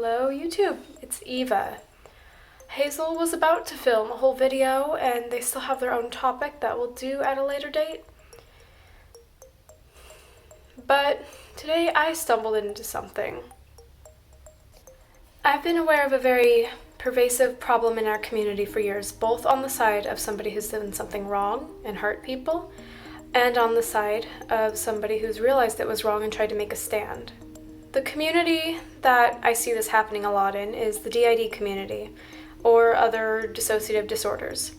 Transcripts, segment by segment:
Hello YouTube, it's Eva. Hazel was about to film a whole video and they still have their own topic that we'll do at a later date. But today I stumbled into something. I've been aware of a very pervasive problem in our community for years, both on the side of somebody who's done something wrong and hurt people, and on the side of somebody who's realized it was wrong and tried to make a stand. The community that I see this happening a lot in is the DID community, or other dissociative disorders.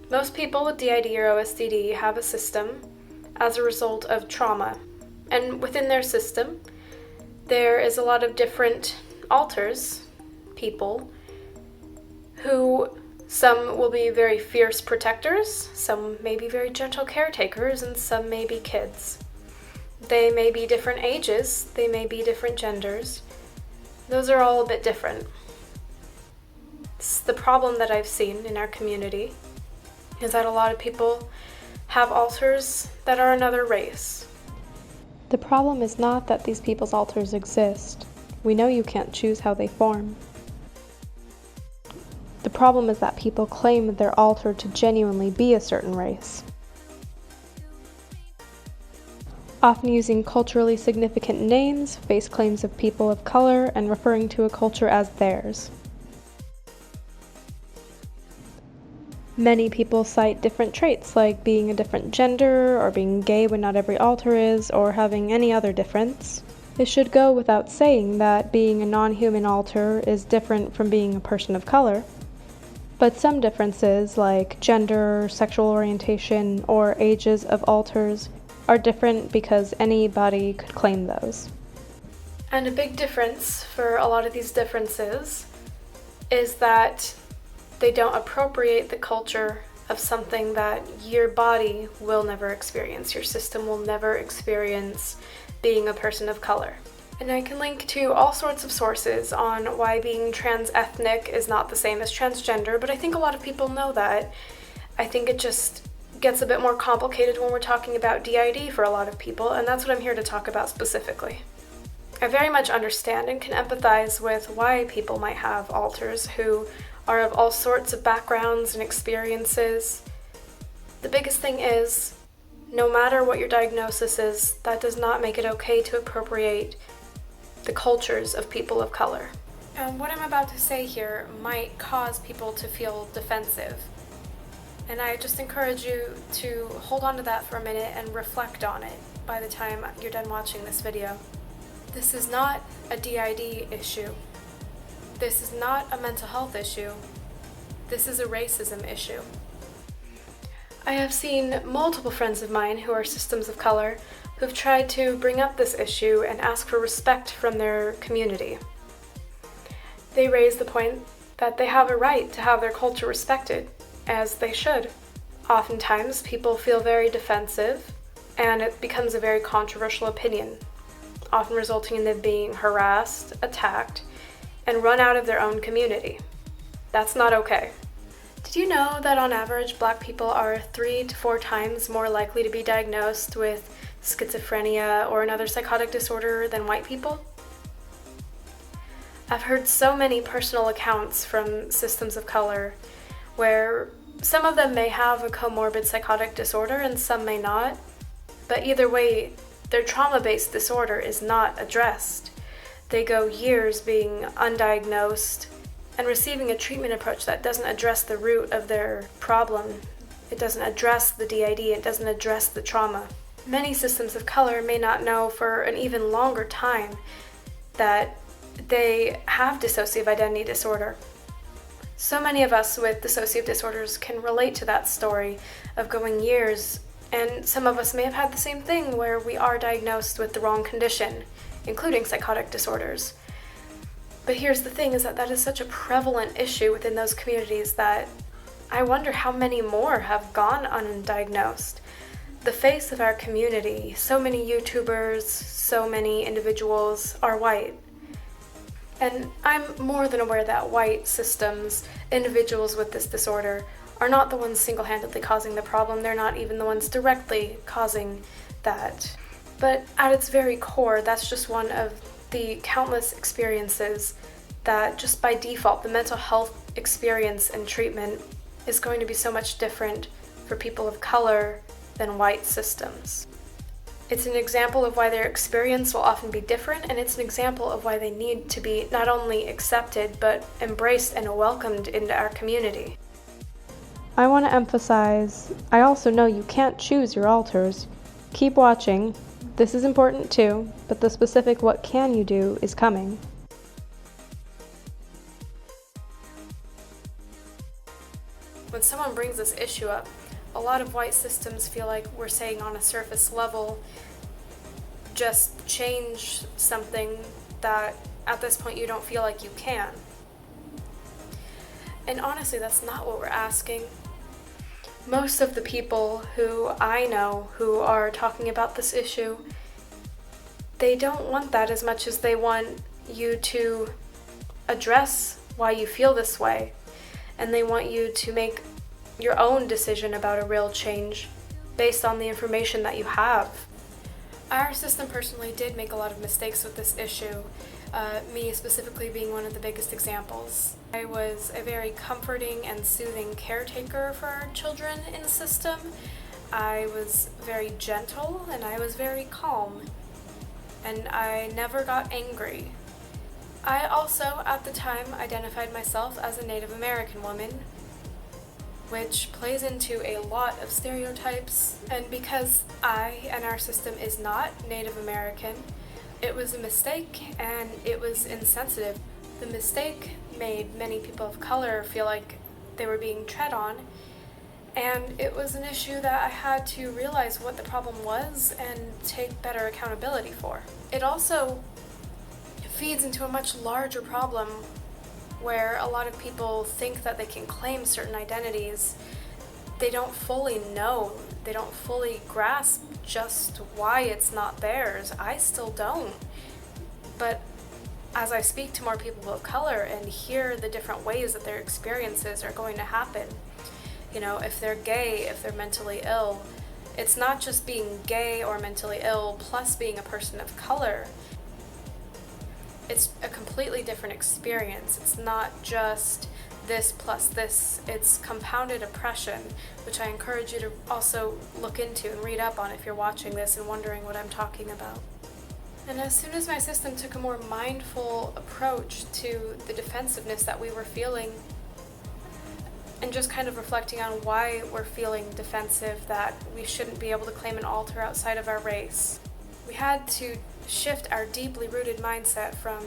Most people with DID or OSDD have a system as a result of trauma, and within their system, there is a lot of different alters, people, who some will be very fierce protectors, some may be very gentle caretakers, and some may be kids. They may be different ages, they may be different genders. Those are all a bit different. The problem that I've seen in our community is that a lot of people have alters that are another race. The problem is not that these people's alters exist. We know you can't choose how they form. The problem is that people claim that they're altered to genuinely be a certain race, often using culturally significant names, face claims of people of color, and referring to a culture as theirs. Many people cite different traits like being a different gender, or being gay when not every alter is, or having any other difference. It should go without saying that being a non-human alter is different from being a person of color. But some differences, like gender, sexual orientation, or ages of alters, are different because anybody could claim those. And a big difference for a lot of these differences is that they don't appropriate the culture of something that your body will never experience, your system will never experience being a person of color. And I can link to all sorts of sources on why being trans-ethnic is not the same as transgender, but I think a lot of people know that. I think it just gets a bit more complicated when we're talking about DID for a lot of people, and that's what I'm here to talk about specifically. I very much understand and can empathize with why people might have alters who are of all sorts of backgrounds and experiences. The biggest thing is, no matter what your diagnosis is, that does not make it okay to appropriate the cultures of people of color. And what I'm about to say here might cause people to feel defensive. And I just encourage you to hold on to that for a minute and reflect on it by the time you're done watching this video. This is not a DID issue. This is not a mental health issue. This is a racism issue. I have seen multiple friends of mine who are systems of color who've tried to bring up this issue and ask for respect from their community. They raise the point that they have a right to have their culture respected, as they should. Oftentimes, people feel very defensive, and it becomes a very controversial opinion, often resulting in them being harassed, attacked, and run out of their own community. That's not okay. Did you know that on average, Black people are 3 to 4 times more likely to be diagnosed with schizophrenia or another psychotic disorder than white people? I've heard so many personal accounts from systems of color where some of them may have a comorbid psychotic disorder and some may not, but either way, their trauma-based disorder is not addressed. They go years being undiagnosed and receiving a treatment approach that doesn't address the root of their problem. It doesn't address the DID, it doesn't address the trauma. Many systems of color may not know for an even longer time that they have dissociative identity disorder. So many of us with dissociative disorders can relate to that story of going years, and some of us may have had the same thing where we are diagnosed with the wrong condition, including psychotic disorders. But here's the thing, is that is such a prevalent issue within those communities that I wonder how many more have gone undiagnosed. The face of our community, so many YouTubers, so many individuals are white. And I'm more than aware that white systems, individuals with this disorder, are not the ones single-handedly causing the problem. They're not even the ones directly causing that. But at its very core, that's just one of the countless experiences that just by default, the mental health experience and treatment is going to be so much different for people of color than white systems. It's an example of why their experience will often be different, and it's an example of why they need to be not only accepted, but embraced and welcomed into our community. I want to emphasize, I also know you can't choose your alters. Keep watching. This is important too, but the specific what can you do is coming. When someone brings this issue up, a lot of white systems feel like we're saying on a surface level, just change something that at this point you don't feel like you can. And honestly, that's not what we're asking. Most of the people who I know who are talking about this issue, they don't want that as much as they want you to address why you feel this way, and they want you to make your own decision about a real change based on the information that you have. Our system personally did make a lot of mistakes with this issue, me specifically being one of the biggest examples. I was a very comforting and soothing caretaker for our children in the system. I was very gentle and I was very calm, and I never got angry. I also, at the time, identified myself as a Native American woman, which plays into a lot of stereotypes, and because I and our system is not Native American, it was a mistake and it was insensitive. The mistake made many people of color feel like they were being tread on, and it was an issue that I had to realize what the problem was and take better accountability for. It also feeds into a much larger problem where a lot of people think that they can claim certain identities. They don't fully know, they don't fully grasp just why it's not theirs. I still don't. But as I speak to more people of color and hear the different ways that their experiences are going to happen, you know, if they're gay, if they're mentally ill, it's not just being gay or mentally ill plus being a person of color. It's a completely different experience. It's not just this plus this. It's compounded oppression, which I encourage you to also look into and read up on if you're watching this and wondering what I'm talking about. And as soon as my system took a more mindful approach to the defensiveness that we were feeling, and just kind of reflecting on why we're feeling defensive, that we shouldn't be able to claim an alter outside of our race, we had to shift our deeply rooted mindset from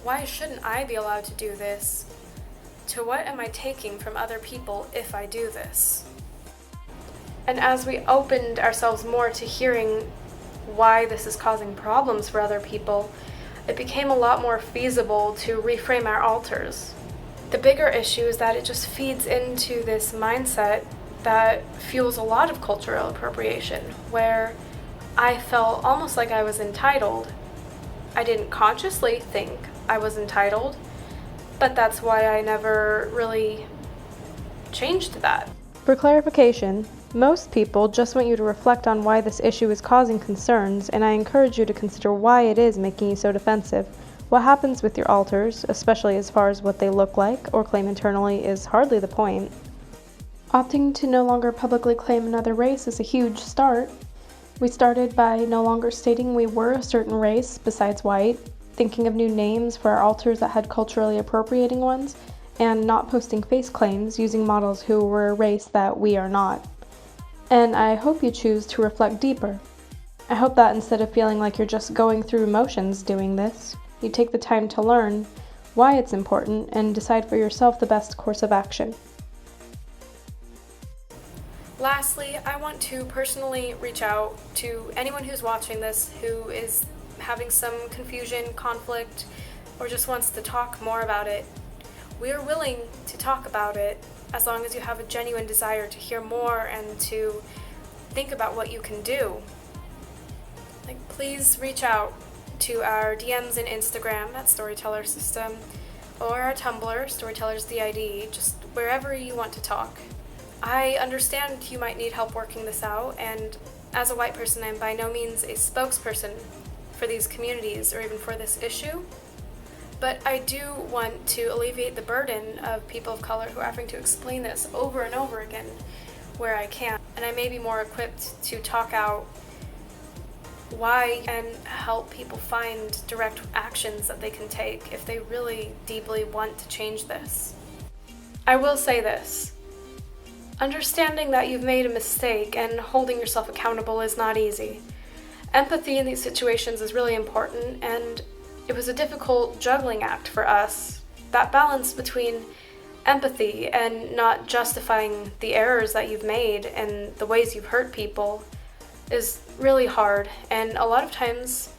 why shouldn't I be allowed to do this to what am I taking from other people if I do this. And as we opened ourselves more to hearing why this is causing problems for other people, it became a lot more feasible to reframe our alters. The bigger issue is that it just feeds into this mindset that fuels a lot of cultural appropriation, where I felt almost like I was entitled. I didn't consciously think I was entitled, but that's why I never really changed that. For clarification, most people just want you to reflect on why this issue is causing concerns, and I encourage you to consider why it is making you so defensive. What happens with your alters, especially as far as what they look like or claim internally, is hardly the point. Opting to no longer publicly claim another race is a huge start. We started by no longer stating we were a certain race besides white, thinking of new names for our alters that had culturally appropriating ones, and not posting face claims using models who were a race that we are not. And I hope you choose to reflect deeper. I hope that instead of feeling like you're just going through motions doing this, you take the time to learn why it's important and decide for yourself the best course of action. Lastly, I want to personally reach out to anyone who's watching this who is having some confusion, conflict, or just wants to talk more about it. We are willing to talk about it as long as you have a genuine desire to hear more and to think about what you can do. Please reach out to our DMs and Instagram at Storyteller System, or our Tumblr, Storytellers DID, just wherever you want to talk. I understand you might need help working this out, and as a white person, I'm by no means a spokesperson for these communities or even for this issue, But I do want to alleviate the burden of people of color who are having to explain this over and over again where I can. And I may be more equipped to talk out why and help people find direct actions that they can take if they really deeply want to change this. I will say this. Understanding that you've made a mistake and holding yourself accountable is not easy. Empathy in these situations is really important, and it was a difficult juggling act for us. That balance between empathy and not justifying the errors that you've made and the ways you've hurt people is really hard. And a lot of times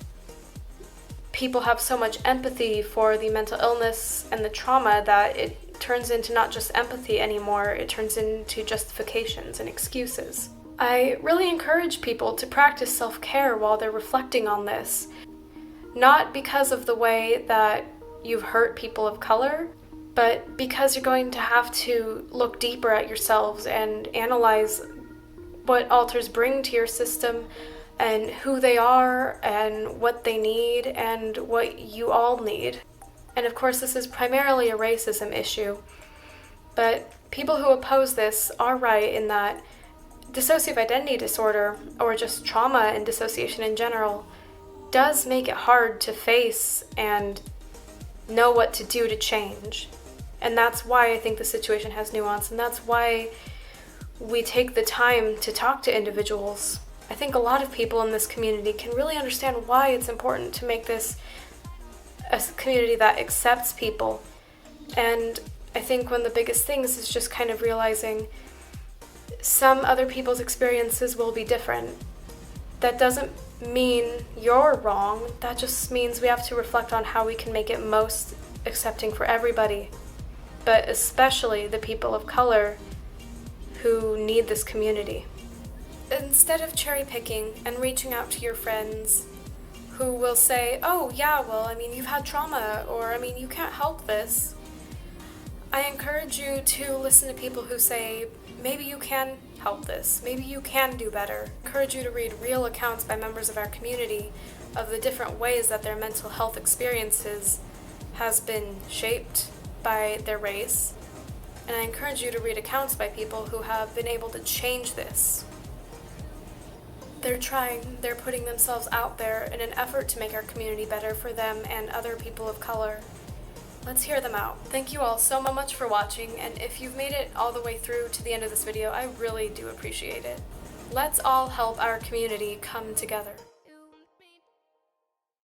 people have so much empathy for the mental illness and the trauma that it turns into not just empathy anymore, it turns into justifications and excuses. I really encourage people to practice self-care while they're reflecting on this. Not because of the way that you've hurt people of color, but because you're going to have to look deeper at yourselves and analyze what alters bring to your system and who they are and what they need and what you all need. And of course, this is primarily a racism issue, but people who oppose this are right in that dissociative identity disorder, or just trauma and dissociation in general, does make it hard to face and know what to do to change. And that's why I think the situation has nuance, and that's why we take the time to talk to individuals. I think a lot of people in this community can really understand why it's important to make this a community that accepts people. And I think one of the biggest things is just kind of realizing some other people's experiences will be different. That doesn't mean you're wrong. That just means we have to reflect on how we can make it most accepting for everybody, but especially the people of color who need this community. Instead of cherry picking and reaching out to your friends who will say, oh yeah, well, I mean, you've had trauma, or I mean, you can't help this, I encourage you to listen to people who say, maybe you can help this, maybe you can do better. I encourage you to read real accounts by members of our community of the different ways that their mental health experiences has been shaped by their race. And I encourage you to read accounts by people who have been able to change this. They're trying, they're putting themselves out there in an effort to make our community better for them and other people of color. Let's hear them out. Thank you all so much for watching, and if you've made it all the way through to the end of this video, I really do appreciate it. Let's all help our community come together.